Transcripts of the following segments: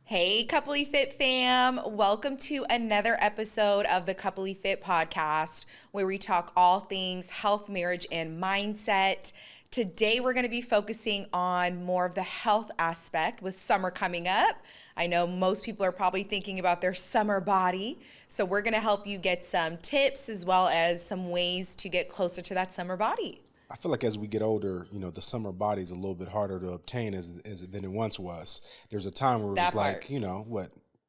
Hey, Coupley Fit fam. Welcome to another episode of the Coupley Fit podcast, where we talk all things health, marriage, and mindset. Today, we're going to be focusing on more of the health aspect with summer coming up. I know most people are probably thinking about their summer body, so we're going to help you get some tips as well as some ways to get closer to that summer body. I feel like as we get older, the summer body is a little bit harder to obtain than it once was. There's a time where it was like,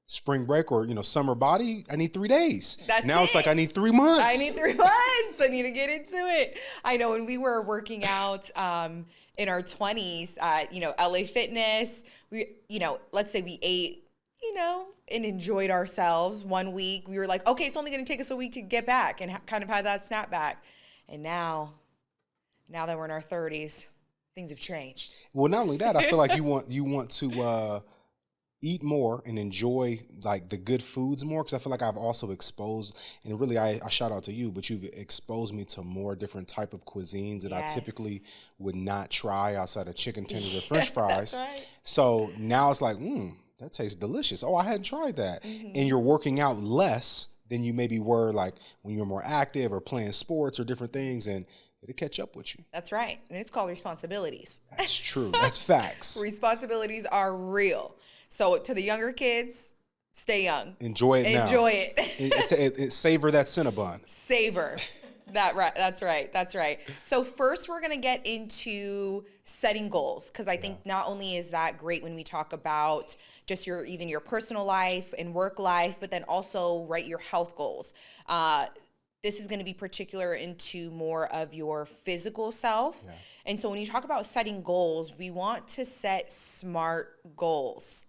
spring break or, summer body, I need 3 days. Now it's like, I need 3 months. I need 3 months. I need to get into it. I know when we were working out in our 20s at, LA Fitness, let's say we ate, and enjoyed ourselves 1 week. We were like, okay, it's only going to take us a week to get back and kind of had that snap back. And now that we're in our 30s, things have changed. Well, not only that, I feel like you want to eat more and enjoy like the good foods more, because I feel like I've also exposed, and really I shout out to you, but you've exposed me to more different type of cuisines that I typically would not try outside of chicken tenders or French fries. That's right. So now it's like, that tastes delicious. Oh, I hadn't tried that. Mm-hmm. And you're working out less than you maybe were like when you were more active or playing sports or different things, and it'll catch up with you. That's right. And it's called responsibilities. That's true. That's facts. Responsibilities are real. So to the younger kids, stay young. Enjoy it now. Enjoy it. Savor that Cinnabon. Savor. That's right. So first we're going to get into setting goals, because I think not only is that great when we talk about just your personal life and work life, but then also your health goals. This is going to be particular into more of your physical self. Yeah. And so when you talk about setting goals, we want to set SMART goals.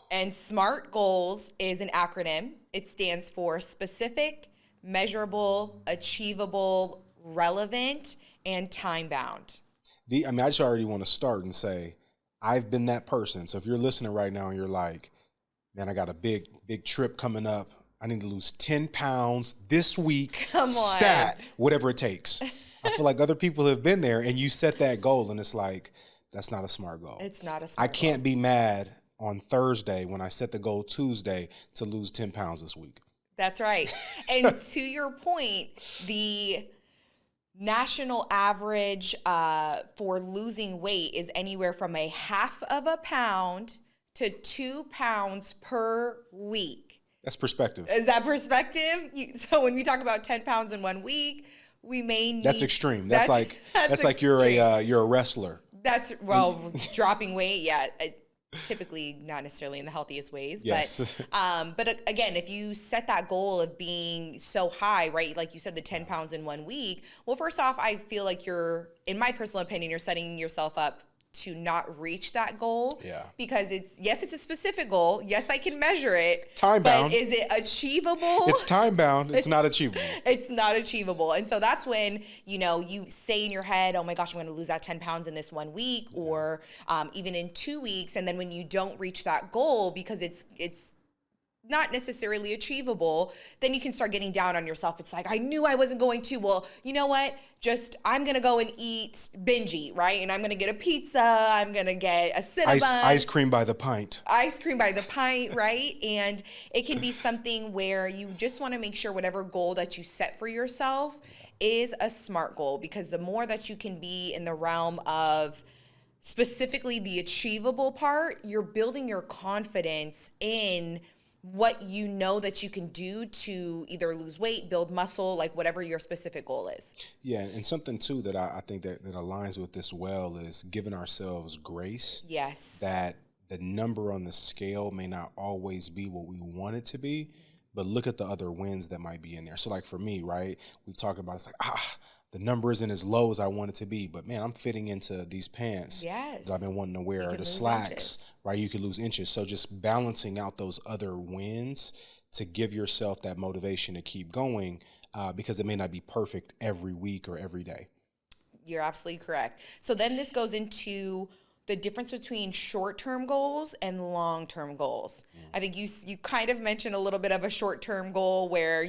And SMART goals is an acronym. It stands for specific, measurable, achievable, relevant, and time-bound. I just already want to start and say, I've been that person. So if you're listening right now and you're like, man, I got a big trip coming up. I need to lose 10 pounds this week. Come on. Stat, whatever it takes. I feel like other people have been there, and you set that goal, and it's like, that's not a SMART goal. It's not a SMART goal. I can't be mad on Thursday when I set the goal Tuesday to lose 10 pounds this week. That's right. And to your point, the national average for losing weight is anywhere from a half of a pound to 2 pounds per week. That's perspective. Is that perspective? So when we talk about 10 pounds in 1 week, we may need... That's extreme. That's like you're a wrestler. That's, dropping weight, typically not necessarily in the healthiest ways. Yes. But again, if you set that goal of being so high, right, like you said, the 10 pounds in 1 week, well, first off, I feel like in my personal opinion, you're setting yourself up to not reach that goal. Yeah. Because it's a specific goal. Yes, I can measure it. Time bound. But is it achievable? It's time bound. It's not achievable. It's not achievable. And so that's when, you say in your head, oh my gosh, I'm going to lose that 10 pounds in this 1 week, or even in 2 weeks. And then when you don't reach that goal because it's not necessarily achievable, then you can start getting down on yourself. It's like, I knew I wasn't going to. Well, you know what? I'm going to go and binge eat, right? And I'm going to get a pizza. I'm going to get a Cinnabon. Ice cream by the pint. Ice cream by the pint, right? And it can be something where you just want to make sure whatever goal that you set for yourself is a SMART goal, because the more that you can be in the realm of specifically the achievable part, you're building your confidence in what you know that you can do to either lose weight, build muscle, like whatever your specific goal is. Yeah, and something too that I think that aligns with this well is giving ourselves grace. Yes. That the number on the scale may not always be what we want it to be, but look at the other wins that might be in there. So like for me, right, we talk about, it's like, the number isn't as low as I want it to be, but man, I'm fitting into these pants that I've been wanting to wear, or the slacks, right? You could lose inches. So just balancing out those other wins to give yourself that motivation to keep going, because it may not be perfect every week or every day. You're absolutely correct. So then this goes into the difference between short-term goals and long-term goals. I think you kind of mentioned a little bit of a short-term goal where,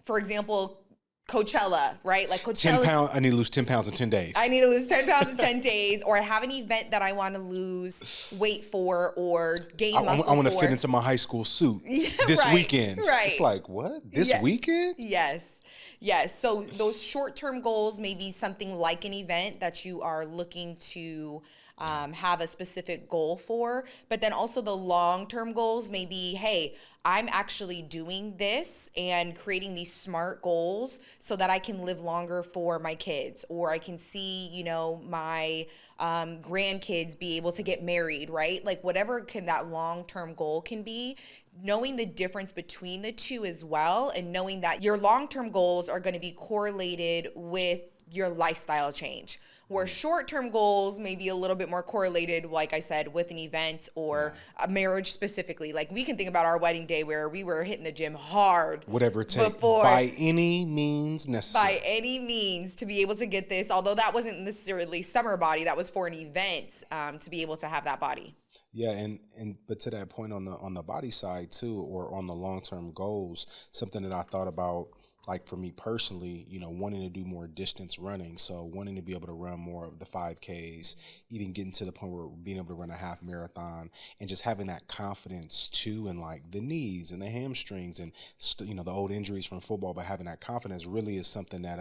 for example, Coachella, right? Like 10 Coachella. pounds. I need to lose 10 pounds in 10 days. I need to lose 10 pounds in 10 days, or I have an event that I want to lose weight for or gain muscle I want to for. fit into my high school suit Yeah, this right, weekend. right. It's like, what? This Yes, weekend? Yes. Yes. So those short-term goals may be something like an event that you are looking to have a specific goal for. But then also the long-term goals may be, hey, I'm actually doing this and creating these smart goals so that I can live longer for my kids, or I can see, my grandkids be able to get married, right? Like whatever can that long-term goal can be, knowing the difference between the two as well, and knowing that your long-term goals are going to be correlated with your lifestyle change, where short-term goals may be a little bit more correlated, like I said, with an event or a marriage specifically. Like we can think about our wedding day where we were hitting the gym hard. Whatever it takes, before, by any means necessary. by any means, to be able to get this, although that wasn't necessarily summer body, that was for an event, to be able to have that body. Yeah, and but to that point on the body side too, or on the long-term goals, something that I thought about, like for me personally, wanting to do more distance running. So wanting to be able to run more of the 5Ks, even getting to the point where being able to run a half marathon, and just having that confidence too, and like the knees and the hamstrings and the old injuries from football, but having that confidence really is something that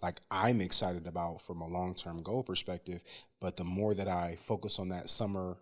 like I'm excited about from a long-term goal perspective. But the more that I focus on that summer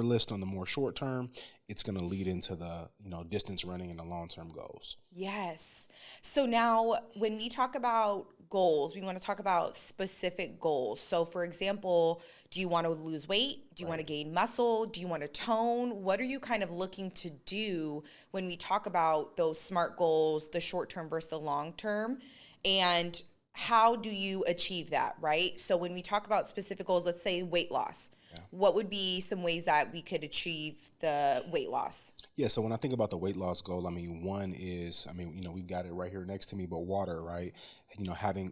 list on the more short term, it's going to lead into the distance running and the long-term goals. Yes. So now when we talk about goals, we want to talk about specific goals. So for example, do you want to lose weight? Do you want to gain muscle? Do you want to tone? What are you kind of looking to do when we talk about those SMART goals, the short term versus the long term? And how do you achieve that, right? So when we talk about specific goals, let's say weight loss. What would be some ways that we could achieve the weight loss? Yeah, so when I think about the weight loss goal, one is, we've got it right here next to me, but water, right?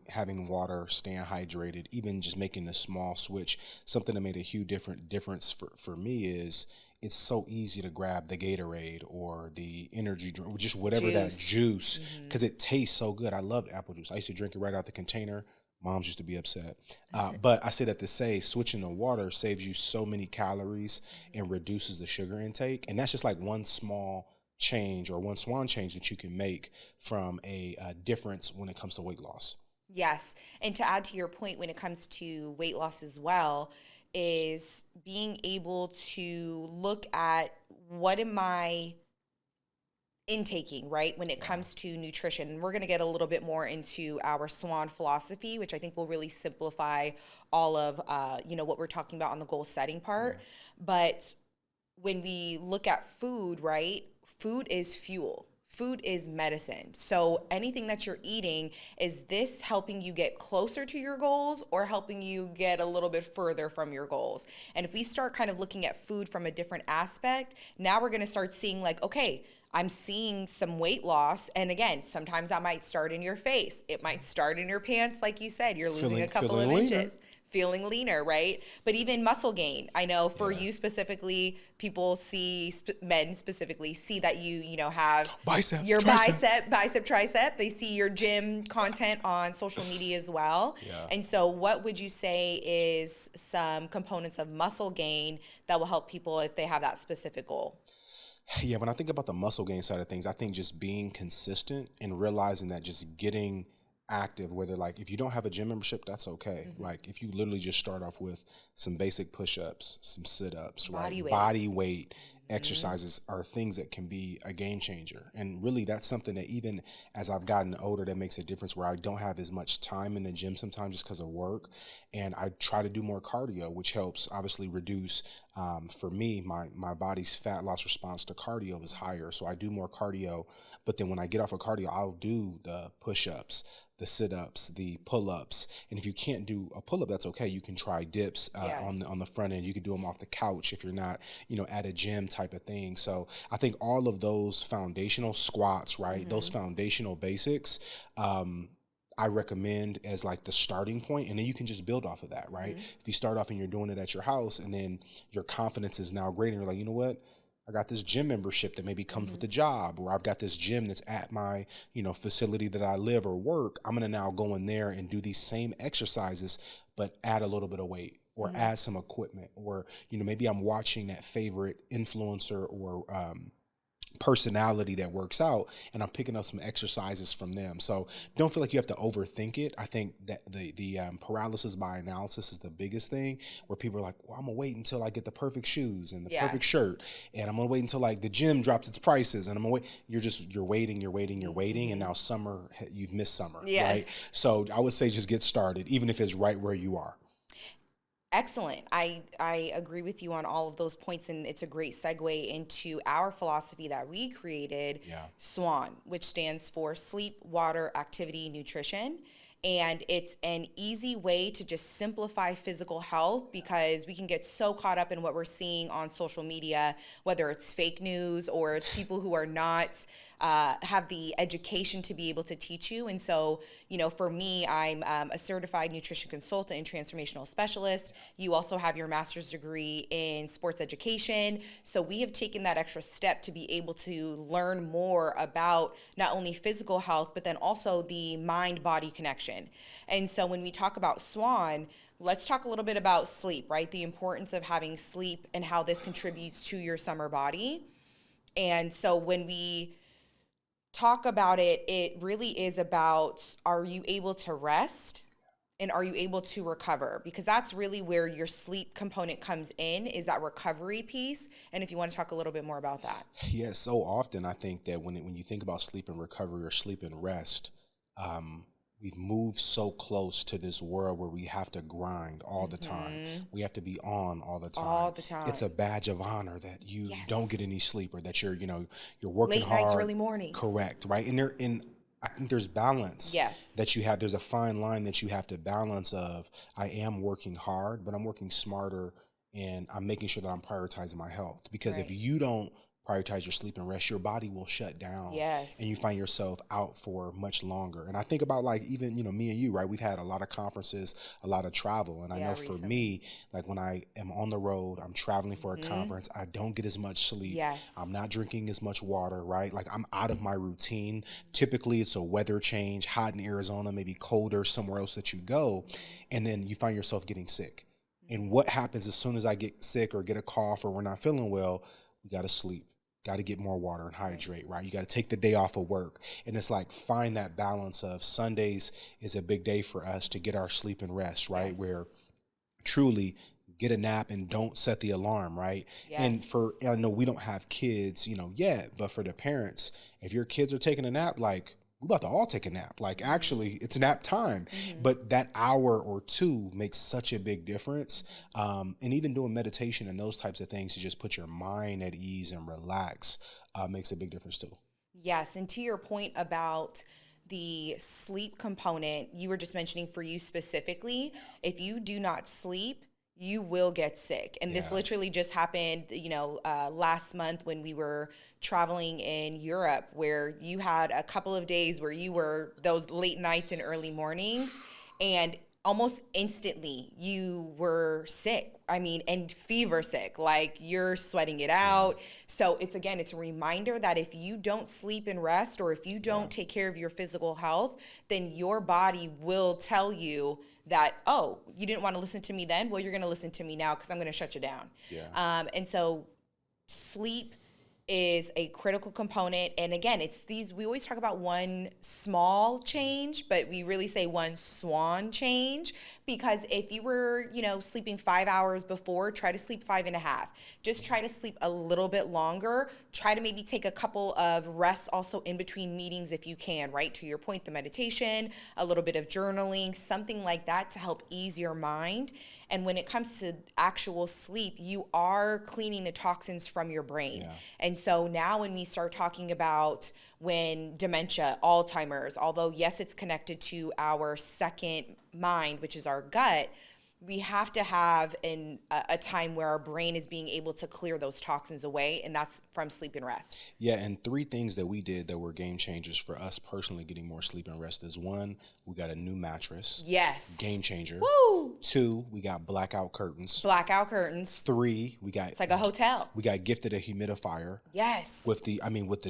Having water, staying hydrated, even just making the small switch. Something that made a huge difference for me is it's so easy to grab the Gatorade or the energy drink, just whatever that juice, because it tastes so good. I love apple juice. I used to drink it right out the container. Moms used to be upset. But I say that to say switching to water saves you so many calories and reduces the sugar intake. And that's just like one small change or one SWAN change that you can make from a difference when it comes to weight loss. Yes. And to add to your point, when it comes to weight loss as well, is being able to look at what am I intaking, right, when it comes to nutrition. And we're going to get a little bit more into our SWAN philosophy, which I think will really simplify all of what we're talking about on the goal setting part. But when we look at food, right, food is fuel. Food is medicine. So anything that you're eating, is this helping you get closer to your goals or helping you get a little bit further from your goals? And if we start kind of looking at food from a different aspect, now we're going to start seeing like, okay, I'm seeing some weight loss. And again, sometimes that might start in your face. It might start in your pants. Like you said, you're losing a couple of inches. Feeling leaner, right? But even muscle gain. I know for you specifically, people see, men specifically, see that you have your bicep, tricep. They see your gym content on social media as well. Yeah. And so what would you say is some components of muscle gain that will help people if they have that specific goal? Yeah, when I think about the muscle gain side of things, I think just being consistent and realizing that just getting active, whether like if you don't have a gym membership, that's okay. Like if you literally just start off with some basic push-ups, some sit-ups, body weight exercises are things that can be a game changer. And really that's something that even as I've gotten older, that makes a difference, where I don't have as much time in the gym sometimes just because of work, and I try to do more cardio, which helps obviously reduce for me, my body's fat loss response to cardio is higher, so I do more cardio. But then when I get off of cardio, I'll do the push-ups, the sit-ups, the pull-ups. And if you can't do a pull-up, that's okay. You can try dips on the front end. You can do them off the couch if you're not, at a gym type of thing. So I think all of those foundational squats, right? Those foundational basics, I recommend as like the starting point, and then you can just build off of that, right? If you start off and you're doing it at your house, and then your confidence is now greater, and you're like, you know what? I got this gym membership that maybe comes with the job, or I've got this gym that's at my, facility that I live or work. I'm going to now go in there and do these same exercises, but add a little bit of weight or add some equipment, or, maybe I'm watching that favorite influencer or, personality that works out, and I'm picking up some exercises from them. So don't feel like you have to overthink it. I think that the paralysis by analysis is the biggest thing, where people are like, well, I'm gonna wait until I get the perfect shoes and the perfect shirt, and I'm gonna wait until like the gym drops its prices, and I'm gonna wait. You're waiting, and now summer, you've missed summer, right? So I would say just get started, even if it's right where you are. Excellent. I agree with you on all of those points, and it's a great segue into our philosophy that we created, SWAN, which stands for Sleep, Water, Activity, Nutrition. And it's an easy way to just simplify physical health, because we can get so caught up in what we're seeing on social media, whether it's fake news or it's people who are not have the education to be able to teach you. And so, for me, I'm a certified nutrition consultant and transformational specialist. You also have your master's degree in sports education. So we have taken that extra step to be able to learn more about not only physical health, but then also the mind-body connection. And so when we talk about SWAN, let's talk a little bit about sleep, right? The importance of having sleep and how this contributes to your summer body. And so when we talk about it, it really is about, are you able to rest? And are you able to recover? Because that's really where your sleep component comes in, is that recovery piece. And if you want to talk a little bit more about that. Yeah, so often I think that when you think about sleep and recovery or sleep and rest, we've moved so close to this world where we have to grind all the time. We have to be on all the time. All the time. It's a badge of honor that you don't get any sleep, or that you're working late hard. Nights, early mornings. Correct, right? And I think there's balance. That you have. There's a fine line that you have to balance of, I am working hard, but I'm working smarter, and I'm making sure that I'm prioritizing my health. Because if you don't prioritize your sleep and rest, your body will shut down. And you find yourself out for much longer. And I think about, like, even, me and you, right? We've had a lot of conferences, a lot of travel. And I know for me, like, when I am on the road, I'm traveling for a conference, I don't get as much sleep. I'm not drinking as much water, right? Like, I'm out of my routine. Typically, it's a weather change, hot in Arizona, maybe colder somewhere else that you go. And then you find yourself getting sick. And what happens as soon as I get sick or get a cough or we're not feeling well, we got to sleep. Got to get more water and hydrate, right? You got to take the day off of work. And it's like, find that balance of, Sundays is a big day for us to get our sleep and rest, right? Where truly get a nap and don't set the alarm, right? And I know we don't have kids, yet, but for the parents, if your kids are taking a nap, like, we're about to all take a nap. Like, actually, it's nap time. But that hour or two makes such a big difference. And even doing meditation and those types of things to just put your mind at ease and relax makes a big difference too. Yes, and to your point about the sleep component, you were just mentioning, for you specifically, if you do not sleep, you will get sick. And this literally just happened, last month when we were traveling in Europe, where you had a couple of days where you were those late nights and early mornings, and almost instantly you were sick. I mean, and fever sick, like you're sweating it out. So it's a reminder that if you don't sleep and rest, or if you don't take care of your physical health, then your body will tell you that, oh, you didn't want to listen to me then? Well, you're going to listen to me now, because I'm going to shut you down. And so sleep is a critical component. And again, we always talk about one small change, but we really say one SWAN change, because if you were, sleeping 5 hours before, try to sleep 5.5. Just try to sleep a little bit longer. Try to maybe take a couple of rests also in between meetings if you can, right? To your point, the meditation, a little bit of journaling, something like that to help ease your mind. And when it comes to actual sleep, you are cleaning the toxins from your brain. And so now when we start talking about when dementia, Alzheimer's, although yes, it's connected to our second mind, which is our gut, we have to have a time where our brain is being able to clear those toxins away, and that's from sleep and rest. Yeah, and 3 things that we did that were game changers for us personally getting more sleep and rest is 1, we got a new mattress. Yes. Game changer. Woo! 2, we got blackout curtains. Blackout curtains. 3, we got... It's like a hotel. We got gifted a humidifier. Yes. With the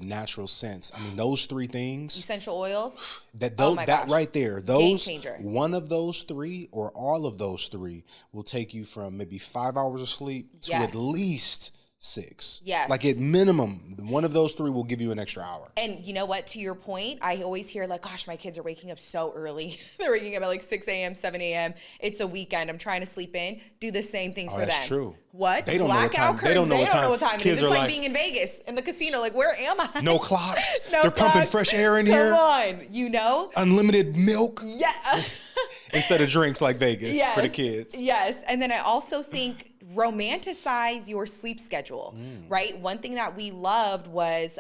natural scents. I mean, those 3 things. Essential oils. That right there. Game changer. One of those 3 or all of those 3 will take you from maybe 5 hours of sleep to at least 6. Yes. Like at minimum, one of those 3 will give you an extra hour. And you know what? To your point, I always hear like, gosh, my kids are waking up so early. They're waking up at like 6 a.m., 7 a.m. It's a weekend. I'm trying to sleep in. Do the same thing for them. That's true. What? They don't know what time. They don't know what time it is. It's like being in Vegas in the casino. Like, where am I? No clocks. No They're clocks. pumping fresh air in here. Come on, you know? Unlimited milk. Yeah. Instead of drinks like Vegas for the kids. Yes. And then I also think romanticize your sleep schedule, right? One thing that we loved was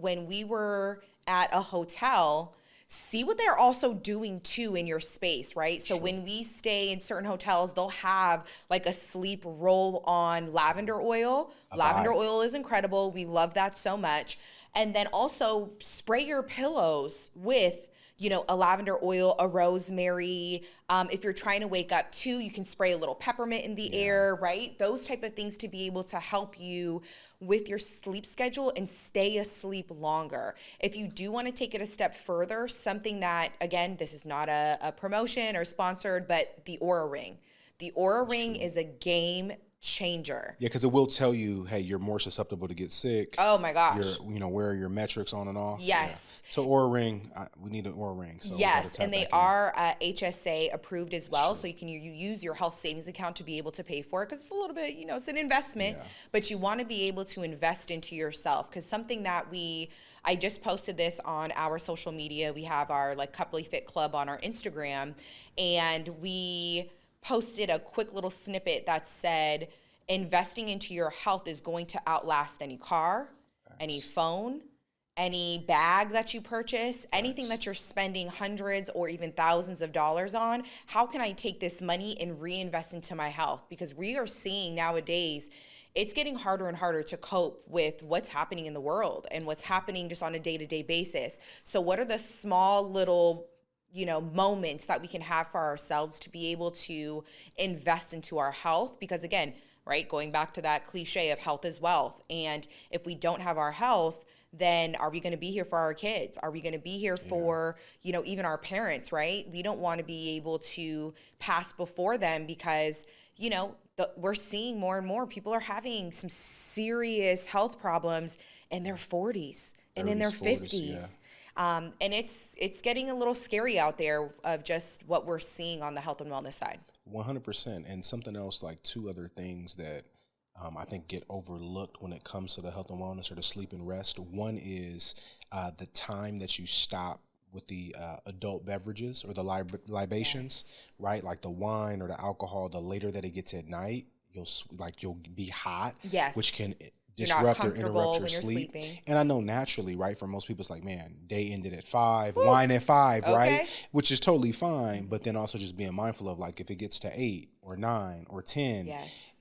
when we were at a hotel, see what they're also doing too in your space, right? So when we stay in certain hotels, they'll have like a sleep roll on lavender oil. Lavender oil is incredible. We love that so much. And then also spray your pillows with a lavender oil, a rosemary. If you're trying to wake up too, you can spray a little peppermint in the air, right? Those type of things to be able to help you with your sleep schedule and stay asleep longer. If you do want to take it a step further, something that, again, this is not a promotion or sponsored, but the Aura Ring. The Aura Ring is a game changer. Yeah, because it will tell you, hey, you're more susceptible to get sick. Oh my gosh. Where are your metrics on and off? Yes. Yeah. So Aura Ring, we need an Aura Ring. So yes, and they are HSA approved as well. So you use your health savings account to be able to pay for it because it's a little bit, it's an investment, but you want to be able to invest into yourself because something that I just posted this on our social media. We have our Coupley Fit Club on our Instagram, and we posted a quick little snippet that said, investing into your health is going to outlast any car, any phone, any bag that you purchase, anything that you're spending hundreds or even thousands of dollars on. How can I take this money and reinvest into my health? Because we are seeing nowadays, it's getting harder and harder to cope with what's happening in the world and what's happening just on a day-to-day basis. So what are the small little moments that we can have for ourselves to be able to invest into our health? Because again, right, going back to that cliche of health is wealth. And if we don't have our health, then are we going to be here for our kids? Are we going to be here for, even our parents, right? We don't want to be able to pass before them because, we're seeing more and more people are having some serious health problems in their 40s and in their 50s. And it's getting a little scary out there of just what we're seeing on the health and wellness side. 100%. And something else, 2 other things that I think get overlooked when it comes to the health and wellness or the sleep and rest. One is the time that you stop with the adult beverages or the libations, right? Like the wine or the alcohol, the later that it gets at night, you'll be hot, which can disrupt or interrupt your sleep. Sleeping. And I know naturally, right, for most people, it's like, man, day ended at 5, wine at 5, right? Which is totally fine. But then also just being mindful of if it gets to 8 or 9 or 10,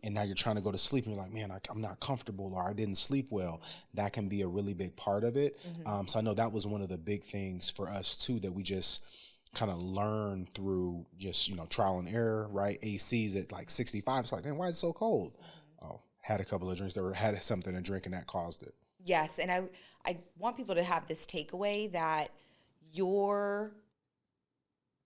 and now you're trying to go to sleep and you're like, man, I'm not comfortable or I didn't sleep well. That can be a really big part of it. So I know that was one of the big things for us too, that we just kind of learned through just, trial and error, right? AC's at 65. It's like, man, why is it so cold? Oh, had a couple of drinks had something to drink and that caused it. Yes. And I want people to have this takeaway that your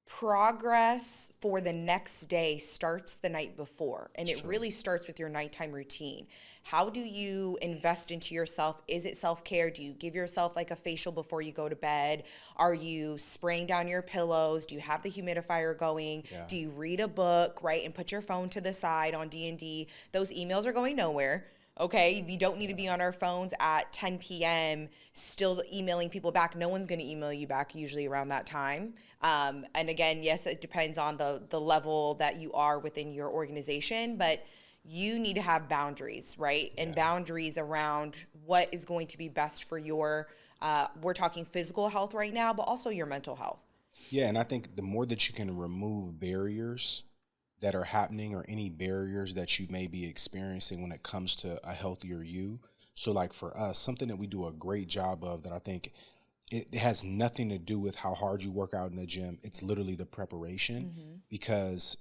progress for the next day starts the night before. And it really starts with your nighttime routine. How do you invest into yourself? Is it self-care? Do you give yourself a facial before you go to bed? Are you spraying down your pillows? Do you have the humidifier going? Do you read a book, right? And put your phone to the side on D&D. Those emails are going nowhere. Okay, we don't need to be on our phones at 10 p.m. still emailing people back. No one's going to email you back usually around that time. And again, yes, it depends on the level that you are within your organization, but you need to have boundaries, right? And boundaries around what is going to be best for your, we're talking physical health right now, but also your mental health. Yeah, and I think the more that you can remove barriers that are happening or any barriers that you may be experiencing when it comes to a healthier you. So like for us, something that we do a great job of that I think it has nothing to do with how hard you work out in the gym. It's literally the preparation because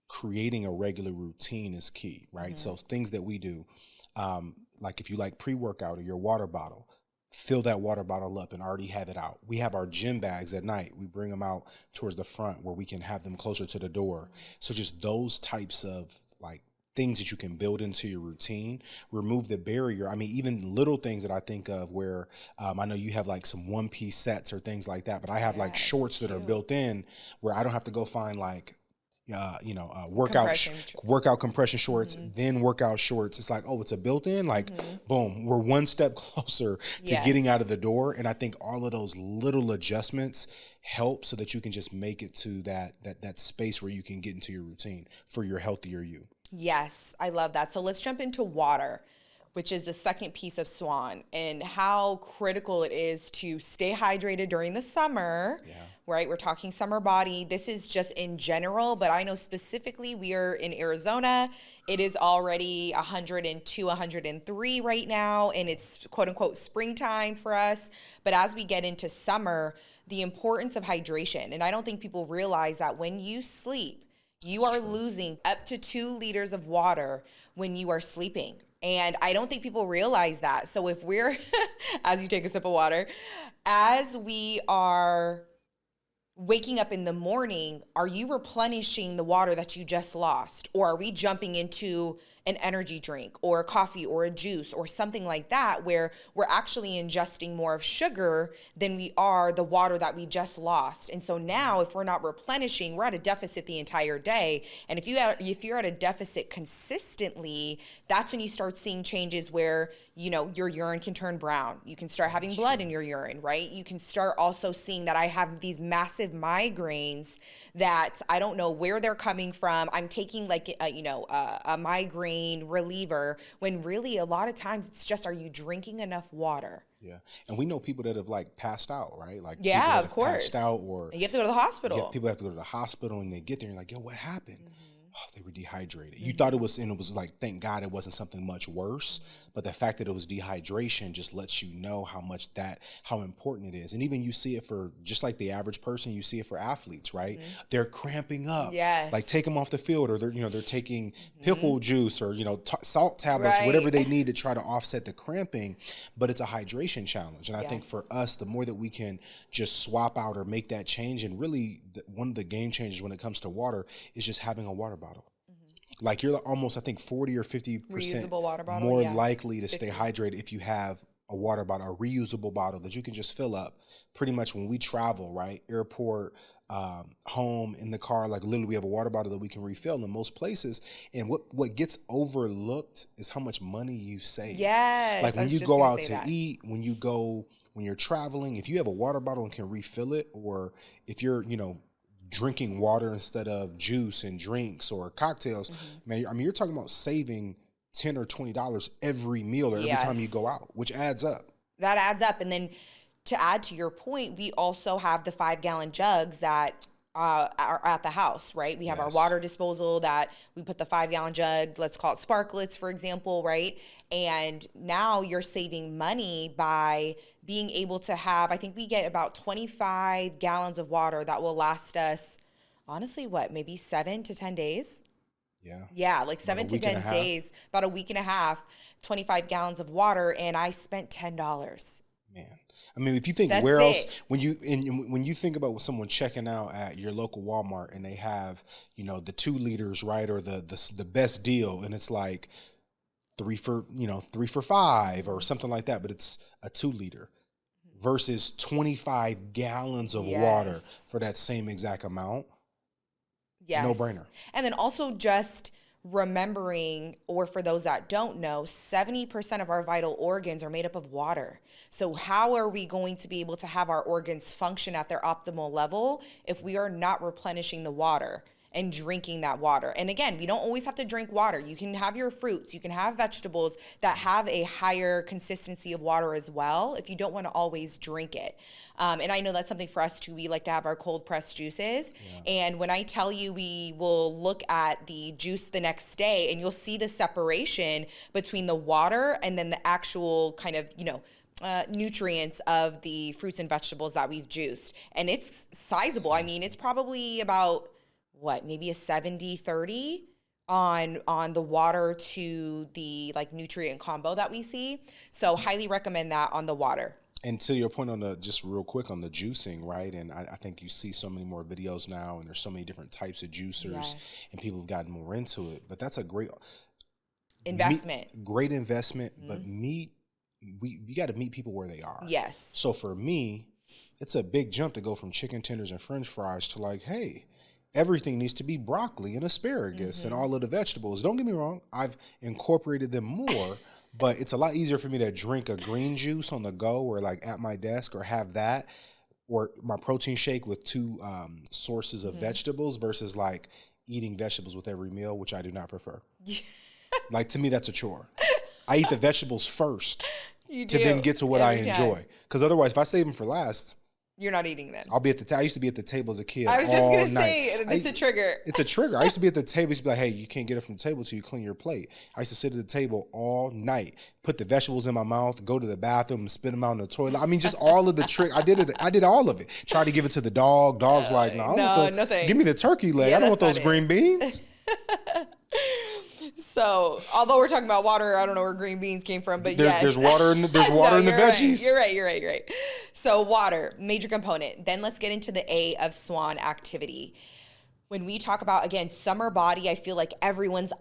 creating a regular routine is key, right? So things that we do, like if you like pre-workout or your water bottle, fill that water bottle up and already have it out. We have our gym bags at night. We bring them out towards the front where we can have them closer to the door. So just those types of like things that you can build into your routine, remove the barrier. I mean, even little things that I think of where I know you have like some one-piece sets or things like that, but I have like shorts that are built in where I don't have to go find like workout compression shorts, then workout shorts. It's like, oh, it's a built-in, like boom, we're one step closer to getting out of the door. And I think all of those little adjustments help so that you can just make it to that space where you can get into your routine for your healthier you. Yes, I love that. So let's jump into water, which is the second piece of SWAN, and how critical it is to stay hydrated during the summer, right? We're talking summer body. This is just in general, but I know specifically we are in Arizona. It is already 102, 103 right now, and it's quote unquote springtime for us. But as we get into summer, the importance of hydration, and I don't think people realize that when you sleep, you are losing up to 2 liters of water when you are sleeping. And I don't think people realize that. So if we're, as you take a sip of water, as we are waking up in the morning, are you replenishing the water that you just lost? Or are we jumping into an energy drink or a coffee or a juice or something like that where we're actually ingesting more of sugar than we are the water that we just lost? And so now if we're not replenishing, we're at a deficit the entire day. And if you're at a deficit consistently, that's when you start seeing changes where, you know, your urine can turn brown. You can start having blood in your urine, right? You can start also seeing that I have these massive migraines that I don't know where they're coming from. I'm taking like, a migraine reliever when really a lot of times it's just, are you drinking enough water? Yeah. And we know people that have like passed out, right? Like yeah, of people that have course. passed out, or and you have to go to the hospital. yeah, people have to go to the hospital and they get there and like, yo, what happened? Oh, they were dehydrated. You thought it was, and it was like, thank God it wasn't something much worse. But the fact that it was dehydration just lets you know how important it is. And even you see it for just like the average person, you see it for athletes, right? They're cramping up. Yes. Like take them off the field, or they're taking pickle juice or, salt tablets, whatever they need to try to offset the cramping. But it's a hydration challenge. And I think for us, the more that we can just swap out or make that change, and really one of the game changers when it comes to water is just having a water bottle. Like you're almost, I think 40 or 50% reusable water bottle, more likely to stay hydrated if you have a water bottle, a reusable bottle that you can just fill up. Pretty much when we travel, right? Airport, home, in the car, like literally we have a water bottle that we can refill in most places. And what gets overlooked is how much money you save. Yes. Like when you go out to eat, when you're traveling, if you have a water bottle and can refill it, or if you're, drinking water instead of juice and drinks or cocktails, man, I mean, you're talking about saving $10 or $20 every meal or every time you go out, which adds up. That adds up. And then to add to your point, we also have the 5-gallon jugs that are at the house, right? We have our water disposal that we put the 5-gallon jug, let's call it sparklets, for example, right? And now you're saving money by being able to have, I think we get about 25 gallons of water that will last us, honestly, maybe 7 to 10 days? Yeah, like 7 to 10 days, about a week and a half, 25 gallons of water, and I spent $10. Man. I mean, if you think where else, when you think about someone checking out at your local Walmart and they have, the 2 liters, right, or the best deal, and it's like 3 for $5 or something like that, but it's a 2 liter versus 25 gallons of water for that same exact amount. Yes. No brainer. And then also just remembering, or for those that don't know, 70% of our vital organs are made up of water. So how are we going to be able to have our organs function at their optimal level if we are not replenishing the water? and drinking that water. And again, we don't always have to drink water. You can have your fruits, you can have vegetables that have a higher consistency of water as well if you don't want to always drink it. And I know that's something for us too. We like to have our cold pressed juices. Yeah. And when I tell you, we will look at the juice the next day and you'll see the separation between the water and then the actual kind of, nutrients of the fruits and vegetables that we've juiced. And it's sizable. I mean, it's probably about maybe a 70-30 on the water to the like nutrient combo that we see. So highly recommend that on the water. And to your point on just real quick on the juicing, right? And I think you see so many more videos now, and there's so many different types of juicers, and people have gotten more into it. But that's a great investment. Great investment. Mm-hmm. But you got to meet people where they are. Yes. So for me, it's a big jump to go from chicken tenders and French fries to like, hey, everything needs to be broccoli and asparagus and all of the vegetables. Don't get me wrong. I've incorporated them more. But it's a lot easier for me to drink a green juice on the go or like at my desk or have that or my protein shake with two sources of vegetables versus like eating vegetables with every meal, which I do not prefer. Like to me, that's a chore. I eat the vegetables first to then get to what I enjoy. Because otherwise, if I save them for last, you're not eating them. I'll be at I used to be at the table as a kid. I was just going to say, it's a trigger. It's a trigger. I used to be at the table. I used to be like, hey, you can't get it from the table until you clean your plate. I used to sit at the table all night, put the vegetables in my mouth, go to the bathroom, and spit them out in the toilet. I mean, just all of the trick. I did all of it. Tried to give it to the dog. Dog's like, no, nothing. Give me the turkey leg. I don't want those green beans. So, although we're talking about water, I don't know where green beans came from, but there's water in the veggies. Right. You're right. So, water, major component. Then let's get into the A of SWAN activity. When we talk about, again, summer body, I feel like I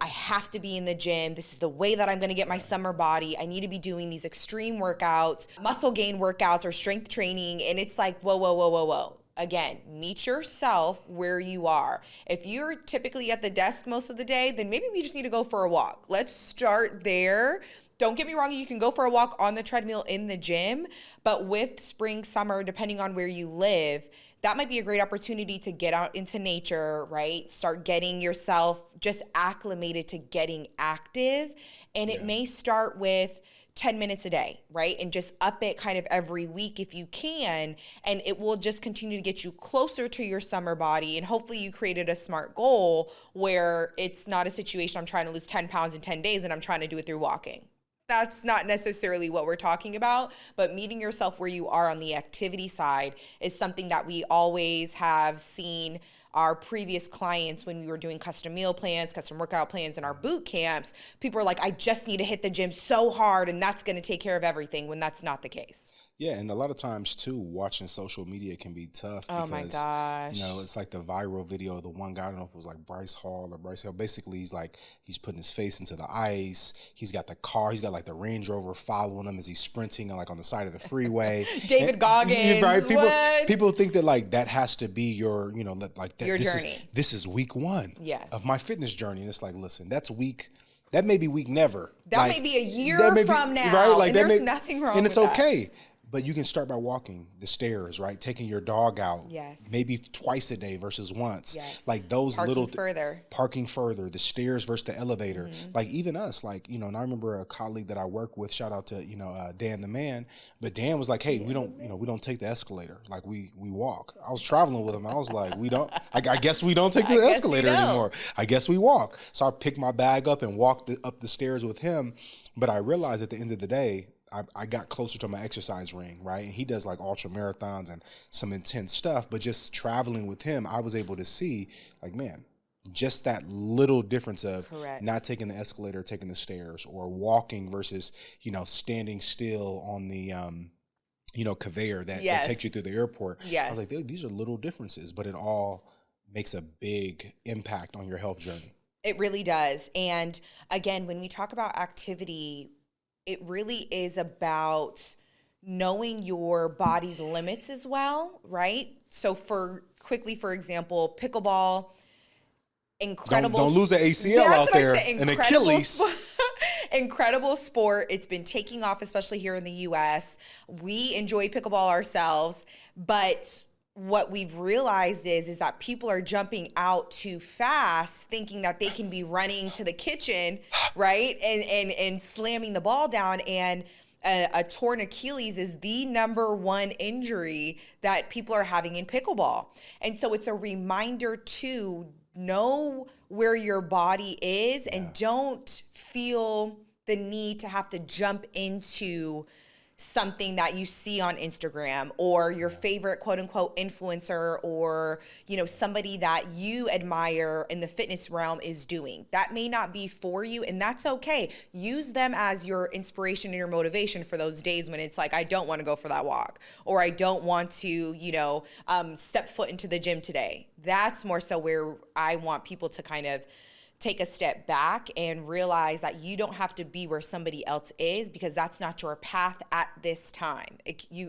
have to be in the gym. This is the way that I'm going to get my summer body. I need to be doing these extreme workouts, muscle gain workouts or strength training. And it's like, whoa. Again, meet yourself where you are. If you're typically at the desk most of the day, then maybe we just need to go for a walk. Let's start there. Don't get me wrong, you can go for a walk on the treadmill in the gym, but with spring, summer, depending on where you live, that might be a great opportunity to get out into nature, right? Start getting yourself just acclimated to getting active. And it may start with 10 minutes a day, right? And just up it kind of every week if you can. And it will just continue to get you closer to your summer body. And hopefully you created a smart goal where it's not a situation I'm trying to lose 10 pounds in 10 days and I'm trying to do it through walking. That's not necessarily what we're talking about, but meeting yourself where you are on the activity side is something that we always have seen our previous clients when we were doing custom meal plans, custom workout plans in our boot camps. People are like, I just need to hit the gym so hard and that's going to take care of everything, when that's not the case. Yeah, and a lot of times too, watching social media can be tough. Oh my gosh! It's like the viral video of the one guy. I don't know if it was like Bryce Hall. Basically, he's putting his face into the ice. He's got the car. He's got like the Range Rover following him as he's sprinting like on the side of the freeway. David Goggins, right? People think that like that has to be your like that, your journey. This is week one of my fitness journey, and it's like, listen, that's week. That may be week never. That may be a year from now, right? Like, and there's nothing wrong with that. And it's okay. But you can start by walking the stairs, right? Taking your dog out. Yes. Maybe twice a day versus once. Yes. Like those parking further, the stairs versus the elevator. Like even us, and I remember a colleague that I work with, shout out to, Dan the man, but Dan was like, hey, we don't take the escalator. Like we walk. I was traveling with him. I was like, I guess we don't take the escalator anymore. I guess we walk. So I picked my bag up and walked up the stairs with him. But I realized at the end of the day, I got closer to my exercise ring, right? And he does like ultra marathons and some intense stuff, but just traveling with him, I was able to see like, man, just that little difference of not taking the escalator, taking the stairs, or walking versus, standing still on the, conveyor that takes you through the airport. Yes. I was like, these are little differences, but it all makes a big impact on your health journey. It really does. And again, when we talk about activity, it really is about knowing your body's limits as well, right? So for example, pickleball, incredible. Don't lose an ACL out there, an Achilles. Incredible sport. It's been taking off, especially here in the U.S. We enjoy pickleball ourselves, but what we've realized is that people are jumping out too fast, thinking that they can be running to the kitchen, right, and slamming the ball down. And a torn Achilles is the number one injury that people are having in pickleball. And so it's a reminder to know where your body is and don't feel the need to have to jump into something that you see on Instagram or your favorite quote unquote influencer or, you know, somebody that you admire in the fitness realm is doing. That may not be for you, and that's okay. Use them as your inspiration and your motivation for those days when it's like, I don't want to go for that walk, or I don't want to, you know, step foot into the gym today. That's more so where I want people to kind of take a step back and realize that you don't have to be where somebody else is, because that's not your path at this time.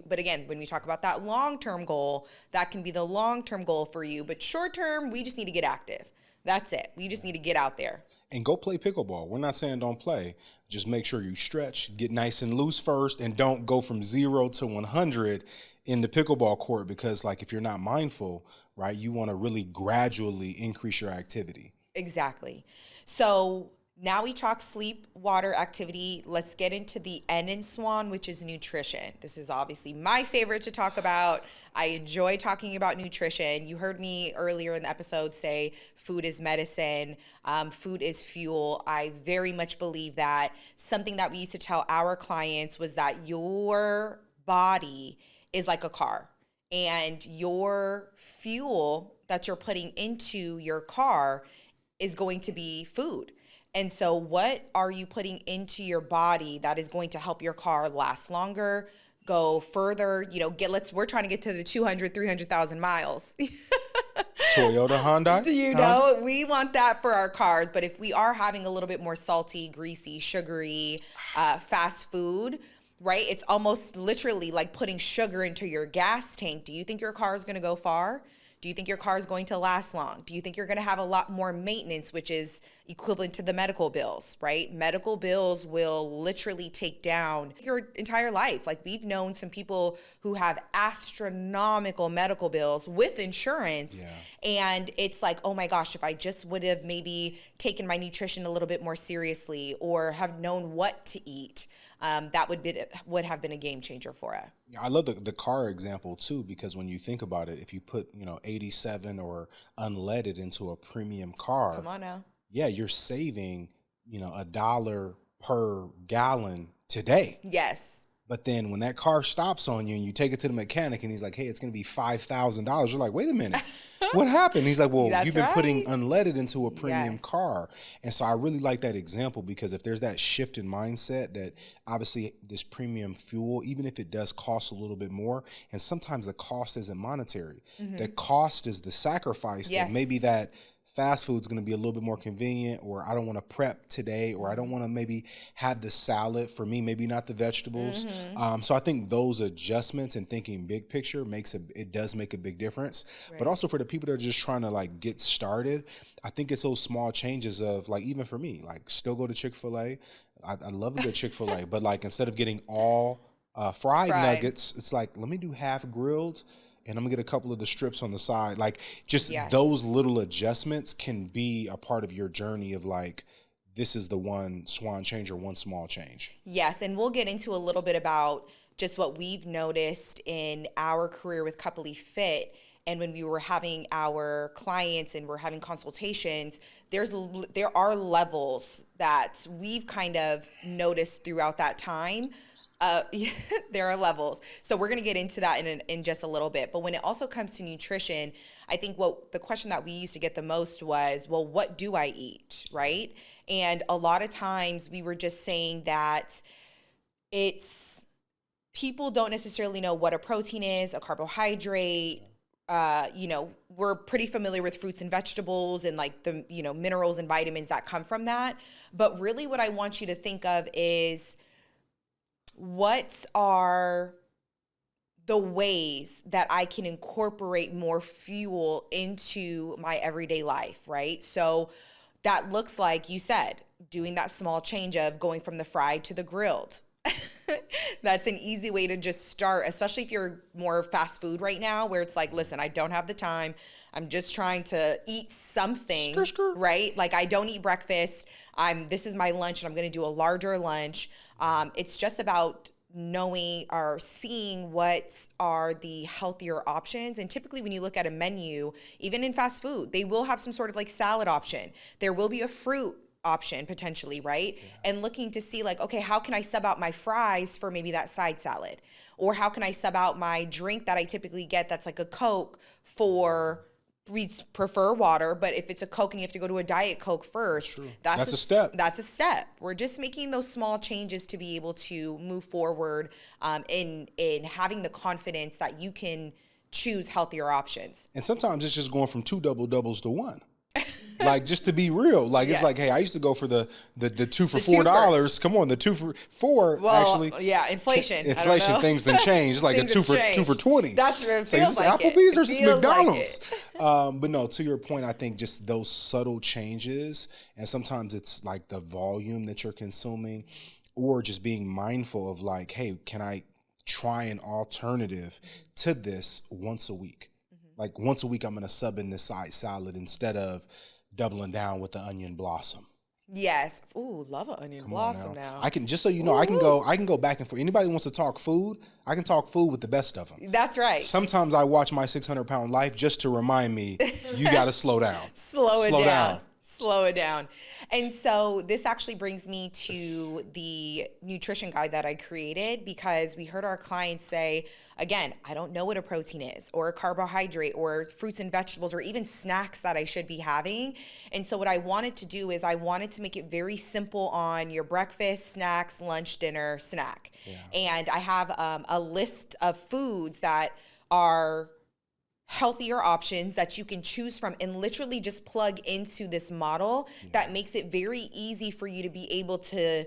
But again, when we talk about that long-term goal, that can be the long-term goal for you. But short-term, we just need to get active. That's it. We just need to get out there. And go play pickleball. We're not saying don't play. Just make sure you stretch, get nice and loose first, and don't go from 0 to 100 in the pickleball court, because like if you're not mindful, right, you want to really gradually increase your activity. Exactly. So now we talk sleep, water, activity. Let's get into the N in SWAN, which is nutrition. This is obviously my favorite to talk about. I enjoy talking about nutrition. You heard me earlier in the episode say food is medicine, food is fuel. I very much believe that. Something that we used to tell our clients was that your body is like a car, and your fuel that you're putting into your car is going to be food. And so what are you putting into your body that is going to help your car last longer, go further, you know, we're trying to get to the 200, 300,000 miles. Toyota, Honda. You know, we want that for our cars. But if we are having a little bit more salty, greasy, sugary, fast food, right? It's almost literally like putting sugar into your gas tank. Do you think your car is going to go far? Do you think your car is going to last long? Do you think you're going to have a lot more maintenance, which is equivalent to the medical bills, right? Medical bills will literally take down your entire life. Like, we've known some people who have astronomical medical bills with insurance. And it's like, oh my gosh, if I just would have maybe taken my nutrition a little bit more seriously, or have known what to eat, that would have been a game changer for us. I love the car example too, because when you think about it, if you put, 87 or unleaded into a premium car, Come on now. Yeah, you're saving, $1 per gallon today. Yes. But then when that car stops on you and you take it to the mechanic and he's like, hey, it's going to be $5,000. You're like, wait a minute, what happened? He's like, well, you've been putting unleaded into a premium car. And so I really like that example, because if there's that shift in mindset that obviously this premium fuel, even if it does cost a little bit more, and sometimes the cost isn't monetary, the cost is the sacrifice that maybe that fast food's going to be a little bit more convenient, or I don't want to prep today, or I don't want to maybe have the salad for me, maybe not the vegetables. So I think those adjustments and thinking big picture does make a big difference. Right. But also for the people that are just trying to like get started, I think it's those small changes of, like, even for me, like, still go to Chick-fil-A. I love a good Chick-fil-A, but like, instead of getting all fried nuggets, it's like, let me do half grilled, and I'm gonna get a couple of the strips on the side. Like, just those little adjustments can be a part of your journey of like, this is the one SWAN change or one small change. Yes, and we'll get into a little bit about just what we've noticed in our career with Coupley Fit. And when we were having our clients and we're having consultations, there are levels that we've kind of noticed throughout that time. There are levels. So we're going to get into that in just a little bit. But when it also comes to nutrition, I think the question that we used to get the most was, well, what do I eat, right? And a lot of times we were just saying that people don't necessarily know what a protein is, a carbohydrate. We're pretty familiar with fruits and vegetables and like the, minerals and vitamins that come from that. But really what I want you to think of is, what are the ways that I can incorporate more fuel into my everyday life, right? So that looks like, you said, doing that small change of going from the fried to the grilled. That's an easy way to just start, especially if you're more fast food right now, where it's like, listen, I don't have the time. I'm just trying to eat something, right? Like I don't eat breakfast. This is my lunch and I'm going to do a larger lunch. It's just about knowing or seeing what are the healthier options. And typically when you look at a menu, even in fast food, they will have some sort of like salad option. There will be a fruit option potentially, right? Yeah. And looking to see like, okay, how can I sub out my fries for maybe that side salad? Or how can I sub out my drink that I typically get that's like a Coke for, we prefer water, but if it's a Coke and you have to go to a Diet Coke first, that's a step. That's a step. We're just making those small changes to be able to move forward in having the confidence that you can choose healthier options. And sometimes it's just going from 2 double doubles to 1. Like, just to be real, like, it's like, hey, I used to go for the 2 for $4. Come on, the 2 for $4. Well, actually, yeah, inflation, things done changed. It's like a 2 for 20. That's what it feels like. Applebee's or is this McDonald's? But no, to your point, I think just those subtle changes, and sometimes it's like the volume that you're consuming, or just being mindful of like, hey, can I try an alternative to this once a week? Like once a week, I'm going to sub in this side salad instead of doubling down with the onion blossom. Yes. Ooh, love an onion blossom now. I can, just so you know, I can go back and forth. Anybody wants to talk food, I can talk food with the best of them. That's right. Sometimes I watch My 600-Pound Life just to remind me, you got to slow down. Slow it down. And so this actually brings me to the nutrition guide that I created, because we heard our clients say, again, I don't know what a protein is or a carbohydrate or fruits and vegetables or even snacks that I should be having. And so what I wanted to do is I wanted to make it very simple on your breakfast, snacks, lunch, dinner, snack. Yeah. And I have a list of foods that are healthier options that you can choose from and literally just plug into this model that makes it very easy for you to be able to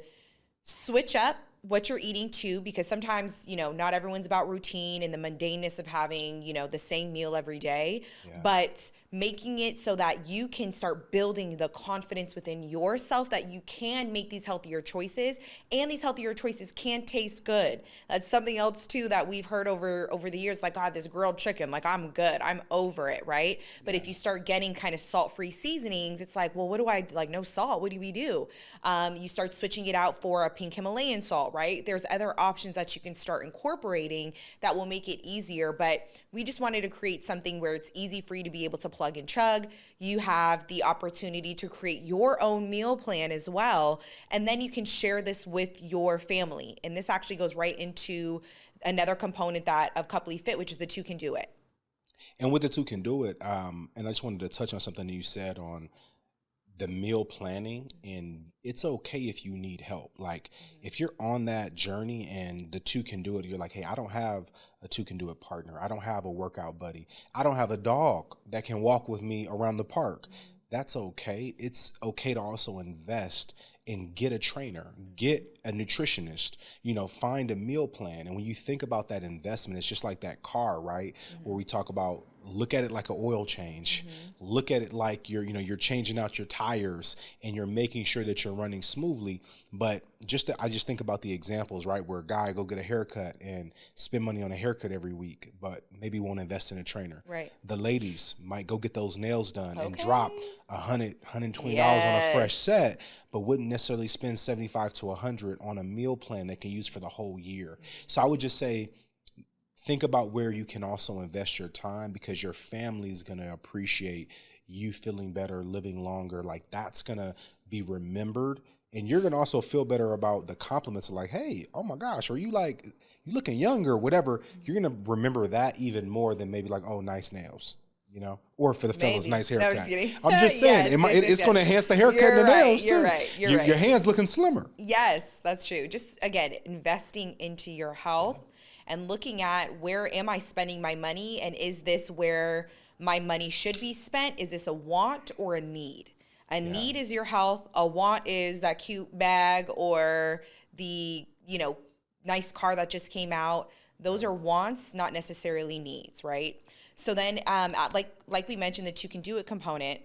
switch up what you're eating too, because sometimes, you know, not everyone's about routine and the mundaneness of having, you know, the same meal every day, but making it so that you can start building the confidence within yourself that you can make these healthier choices, and these healthier choices can taste good. That's something else too that we've heard over the years, like, God, this grilled chicken, like, I'm good, I'm over it, right? But if you start getting kind of salt-free seasonings, it's like, well, what do I, like, no salt, what do we do? You start switching it out for a pink Himalayan salt, right? There's other options that you can start incorporating that will make it easier, but we just wanted to create something where it's easy for you to be able to plug and chug. You have the opportunity to create your own meal plan as well, and then you can share this with your family. And this actually goes right into another component of Coupley Fit, which is the 2 Can Do It. And with the 2 Can Do It, and I just wanted to touch on something that you said on the meal planning, and it's okay if you need help. Like, if you're on that journey and the 2 Can Do It, you're like, hey, I don't have a 2 Can Do It partner. I don't have a workout buddy. I don't have a dog that can walk with me around the park. That's okay. It's okay to also invest and get a trainer, get a nutritionist, find a meal plan. And when you think about that investment, it's just like that car, right? Where we talk about, look at it like an oil change. Look at it like you're changing out your tires and you're making sure that you're running smoothly. But I just think about the examples, right? Where a guy go get a haircut and spend money on a haircut every week, but maybe won't invest in a trainer. Right. The ladies might go get those nails done and drop $100, $120 on a fresh set, but wouldn't necessarily spend $75 to $100 on a meal plan they can use for the whole year. So I would just say, think about where you can also invest your time, because your family is going to appreciate you feeling better, living longer. Like, that's going to be remembered. And you're going to also feel better about the compliments of like, hey, oh my gosh, are you looking younger, whatever. You're going to remember that even more than maybe like, oh, nice nails. Or for the fellas, nice haircut. No, just kidding. I'm just saying, it's going to enhance the haircut and the nails too. You're right. Your hands looking slimmer. Yes, that's true. Just, again, investing into your health and looking at, where am I spending my money, and is this where my money should be spent? Is this a want or a need? A need is your health. A want is that cute bag or the, nice car that just came out. Those are wants, not necessarily needs, right? So then, like we mentioned, the 2 Can Do It component,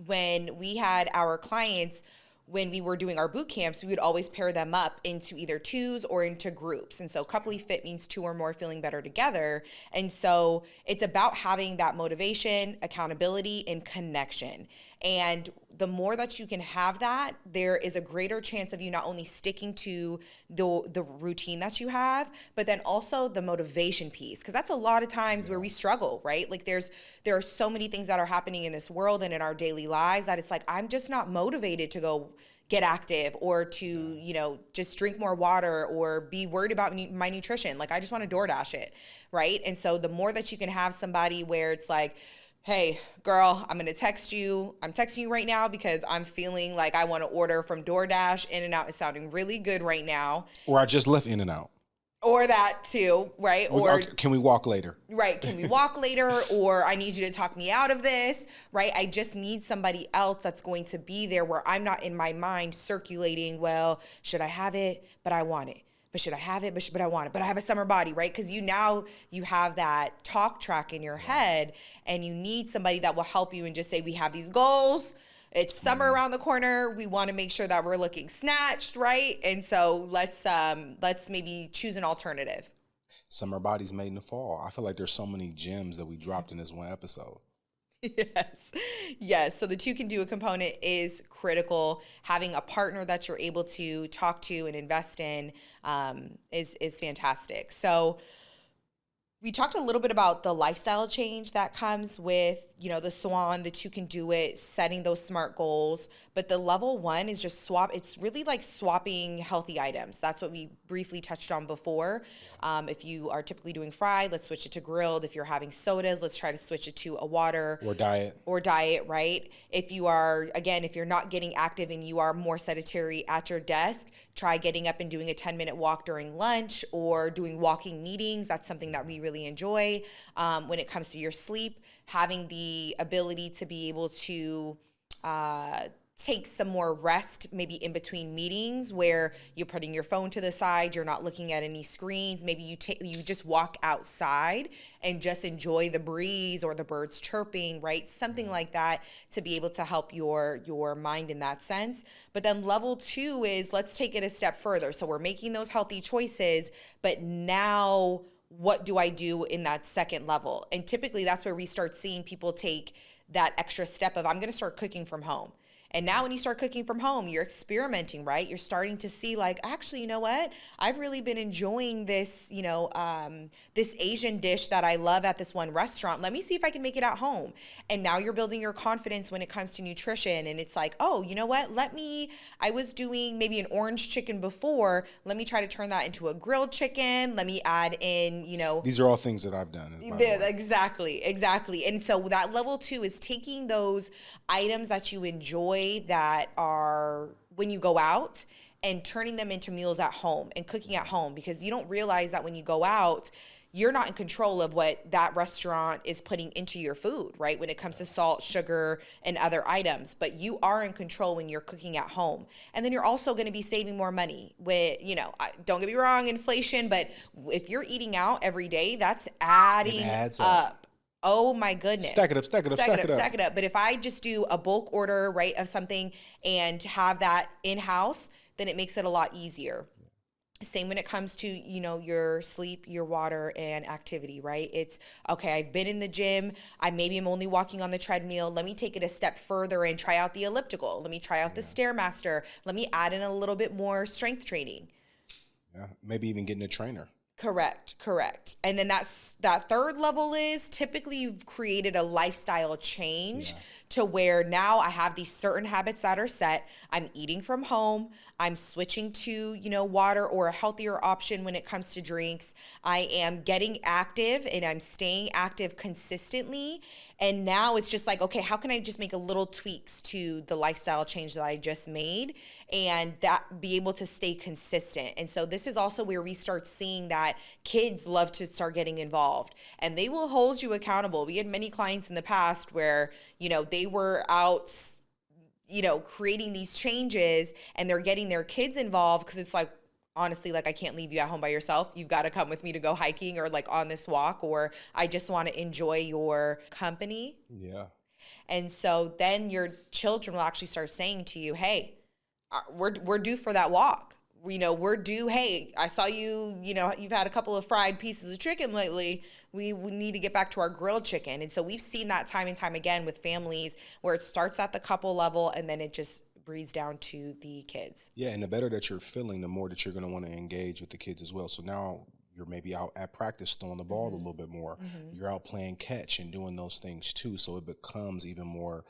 when we had our clients, when we were doing our boot camps, we would always pair them up into either twos or into groups. And so couplely fit means two or more feeling better together. And so it's about having that motivation, accountability, and connection. And the more that you can have that, there is a greater chance of you not only sticking to the routine that you have, but then also the motivation piece. Because that's a lot of times where we struggle, right? Like there are so many things that are happening in this world and in our daily lives that it's like, I'm just not motivated to go get active or to, just drink more water or be worried about my nutrition. Like I just want to DoorDash it, right? And so the more that you can have somebody where it's like, hey, girl, I'm going to text you. I'm texting you right now because I'm feeling like I want to order from DoorDash. In-N-Out is sounding really good right now. Or I just left In-N-Out. Or that too, right? Or can we walk later? Right. Can we walk later? Or I need you to talk me out of this, right? I just need somebody else that's going to be there where I'm not in my mind circulating, well, should I have it? But I want it. But should I have it? But I want it. But I have a summer body, right? Because you have that talk track in your head, and you need somebody that will help you and just say, we have these goals. It's summer around the corner. We want to make sure that we're looking snatched, right? And so let's maybe choose an alternative. Summer bodies made in the fall. I feel like there's so many gems that we dropped in this one episode. Yes. So the two can do a component is critical. Having a partner that you're able to talk to and invest in is fantastic. So we talked a little bit about the lifestyle change that comes with, the SWAN, the two can do it, setting those SMART goals. But the level one is just it's really like swapping healthy items. That's what we briefly touched on before. If you are typically doing fried, let's switch it to grilled. If you're having sodas, let's try to switch it to a water. Or diet, right? If you're not getting active and you are more sedentary at your desk, try getting up and doing a 10-minute walk during lunch or doing walking meetings. That's something that we really enjoy. When it comes to your sleep, having the ability to be able to take some more rest, maybe in between meetings where you're putting your phone to the side, you're not looking at any screens. Maybe you just walk outside and just enjoy the breeze or the birds chirping, right? Something like that to be able to help your mind in that sense. But then level two is let's take it a step further. So we're making those healthy choices, but now what do I do in that second level? And typically that's where we start seeing people take that extra step of I'm going to start cooking from home. And now when you start cooking from home, you're experimenting, right? You're starting to see like, actually, you know what? I've really been enjoying this, this Asian dish that I love at this one restaurant. Let me see if I can make it at home. And now you're building your confidence when it comes to nutrition. And it's like, oh, you know what? I was doing maybe an orange chicken before. Let me try to turn that into a grilled chicken. Let me add in, These are all things that I've done. Exactly. And so that level two is taking those items that you enjoy that are when you go out and turning them into meals at home and cooking at home, because you don't realize that when you go out, you're not in control of what that restaurant is putting into your food, right? When it comes to salt, sugar, and other items, but you are in control when you're cooking at home. And then you're also going to be saving more money with, don't get me wrong, inflation, but if you're eating out every day, that's adding up. Oh my goodness. Stack it up. But if I just do a bulk order, right, of something and have that in-house, then it makes it a lot easier. Same when it comes to, your sleep, your water, and activity, right? It's, okay, I've been in the gym. Maybe I'm only walking on the treadmill. Let me take it a step further and try out the elliptical. Let me try out the Stairmaster. Let me add in a little bit more strength training. Yeah, maybe even getting a trainer. Correct. And then that third level is typically you've created a lifestyle change to where now I have these certain habits that are set. I'm eating from home. I'm switching to, water or a healthier option when it comes to drinks. I am getting active and I'm staying active consistently. And now it's just like, okay, how can I just make a little tweaks to the lifestyle change that I just made and that be able to stay consistent? And so this is also where we start seeing that kids love to start getting involved and they will hold you accountable. We had many clients in the past where, they were out, creating these changes and they're getting their kids involved because it's like, honestly, like I can't leave you at home by yourself. You've got to come with me to go hiking or like on this walk, or I just want to enjoy your company. Yeah. And so then your children will actually start saying to you, hey, we're due for that walk. We're due. Hey, I saw you. You've had a couple of fried pieces of chicken lately. We need to get back to our grilled chicken. And so we've seen that time and time again with families where it starts at the couple level and then it just breeds down to the kids. Yeah, and the better that you're feeling, the more that you're going to want to engage with the kids as well. So now you're maybe out at practice throwing the ball a little bit more. You're out playing catch and doing those things too. So it becomes even more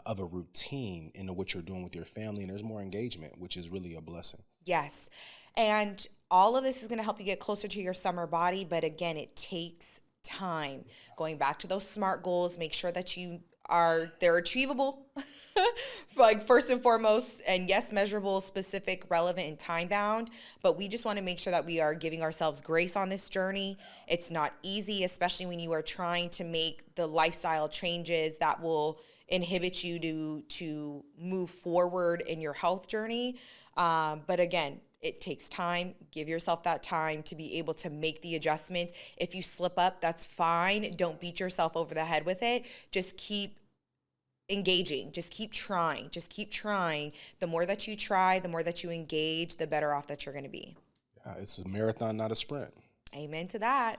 of a routine into what you're doing with your family, and there's more engagement, which is really a blessing. Yes. And all of this is going to help you get closer to your summer body. But again, it takes time. Going back to those SMART goals, make sure that they're achievable, like first and foremost, and yes, measurable, specific, relevant, and time bound. But we just want to make sure that we are giving ourselves grace on this journey. It's not easy, especially when you are trying to make the lifestyle changes that will inhibit you to move forward in your health journey. But again, it takes time. Give yourself that time to be able to make the adjustments. If you slip up, that's fine. Don't beat yourself over the head with it. Just keep engaging. Just keep trying. Just keep trying. The more that you try, the more that you engage, the better off that you're going to be. It's a marathon, not a sprint. Amen to that.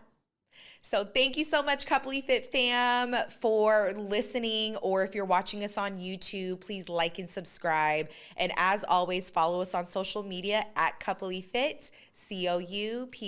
So thank you so much, Coupley Fit fam, for listening. Or if you're watching us on YouTube, please like and subscribe. And as always, follow us on social media at Coupley Fit, COUPLEYFIT.